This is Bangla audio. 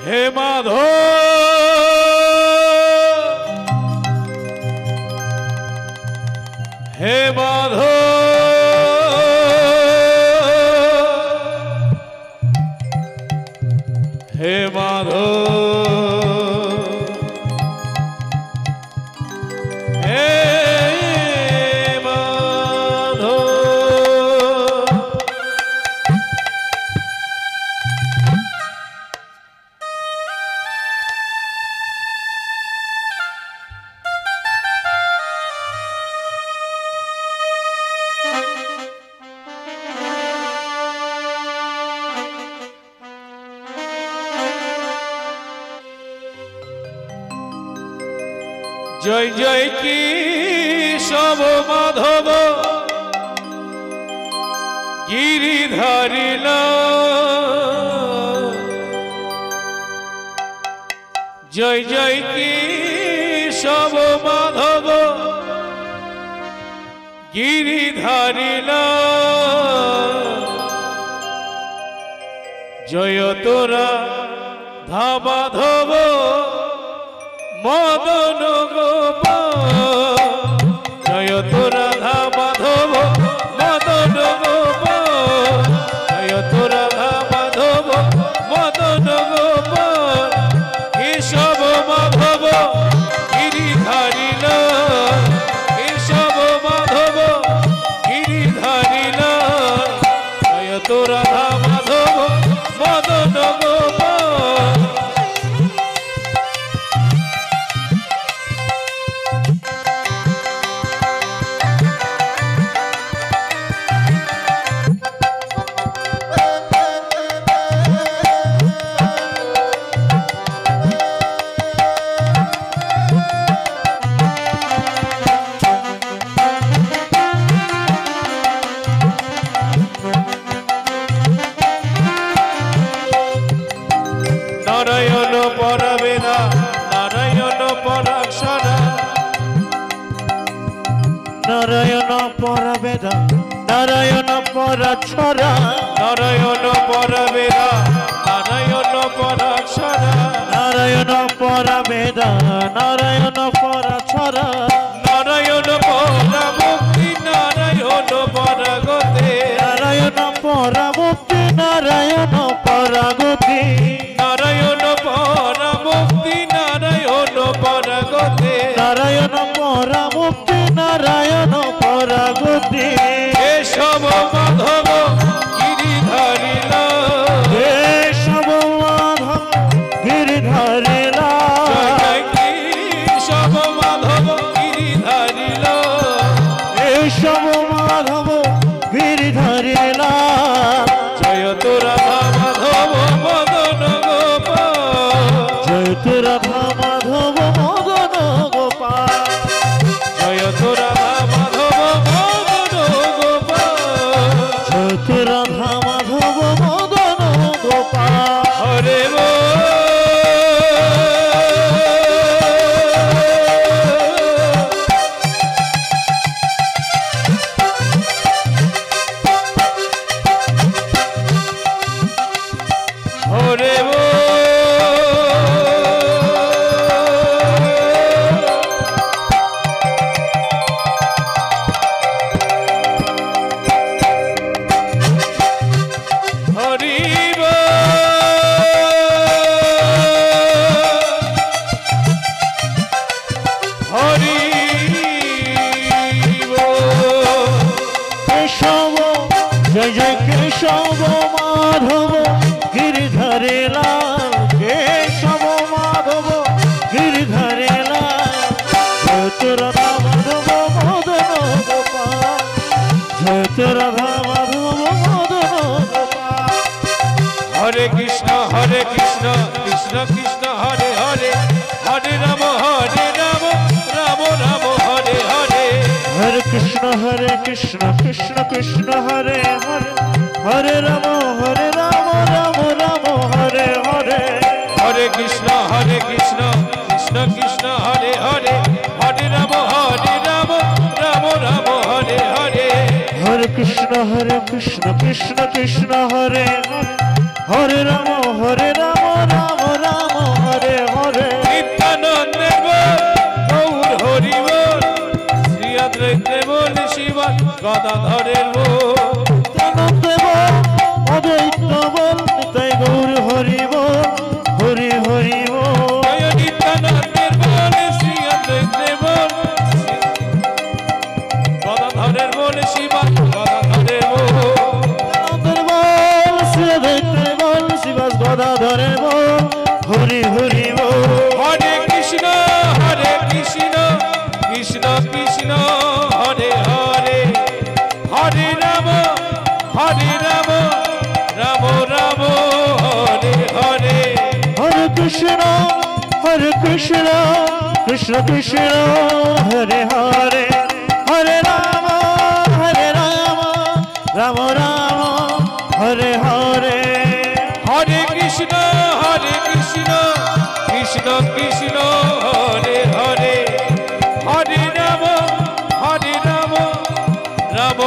হে মাধব হে মাধব হে মাধব হে জয় জয় কি সব মাধব গিরিধারিল জয় জয় কি সব মাধব গিরিধারিল জয় তোরা ধা মাধব মদন গোপাল জয় তো রাধা মাধব মদন গোপাল জয় তো রাধা মাধব মদন গোপাল কেশব মাধব গিরিধারিল কেশব মাধব গিরিধারিল জয় তো রাধা মাধব মদন গোপাল নারায়ণ পরবেদা নারায়ণ পরাক্ষরা নারায়ণ পরবেদা নারায়ণ পরাক্ষরা নারায়ণ পরবেদা নারায়ণ পরাক্ষরা নারায়ণ পরবেদা নারায়ণ পরাক্ষরা নারায়ণ পরমুক্তি নারায়ণ পরগতে নারায়ণ পরমুক্তি নারায়ণ পরগতি নারায়ণ পরমুক্তি নারায়ণ পরগতে নারায়ণ পরমুক্তি নারায়ণ পরগতি কেশব মাধব গিরিধারিল কেশব মাধব গিরিধারিল জয় কেশব মাধব গিরিধারিল কেশব মাধব গিরিধারিল জয় তো রাধা মাধব মদন গোপাল জয় তো রাধা মাধব মদন গোপাল জয় তো রাধা মাধব মদন গোপাল জয় তো রাধা মাধব মদন গোপাল হরে হরে কেশব জয় জয় কেশব মাধব গিরিধারিল কেশব মাধব গিরিধারিল জয় তো রাধা মাধব মদন গোপাল জয় তো রাধা মাধব মদন গোপাল হরে কৃষ্ণ কৃষ্ণ কৃষ্ণ হরে হরে হরে রাম রাম রাম হরে হরে হরে কৃষ্ণ কৃষ্ণ কৃষ্ণ হরে হরে হরে রাম রাম রাম হরে হরে হরে কৃষ্ণ কৃষ্ণ কৃষ্ণ হরে হরে হরে রাম রাম রাম হরে হরে হরে কৃষ্ণ কৃষ্ণ কৃষ্ণ হরে হরে হরে রাম রাম রাম হরে হরে নিত্যানন্দের বল গৌর হরি বল শ্রী অদ্বৈতে বল শিবান গদাধরের বল নিত্যানন্দ বল অদ্বৈত বল নিতাই গৌর হরি বল হরি হরি বল জয় নিত্যানন্দের বল শ্রী অদ্বৈতে বল গদাধরের বল শিবান গদাধরের বল নিত্যানন্দের বল শ্রী অদ্বৈতের বল শিবাস গদাধরের বল হরি হরি বল হরে কৃষ্ণ কৃষ্ণ কৃষ্ণ হরে হরে হরে রাম রাম রাম হরে হরে হরে কৃষ্ণ কৃষ্ণ কৃষ্ণ হরে হরে হরে রাম রাম রাম হরে হরে হরে কৃষ্ণ কৃষ্ণ কৃষ্ণ হরে হরে হরে রাম রাম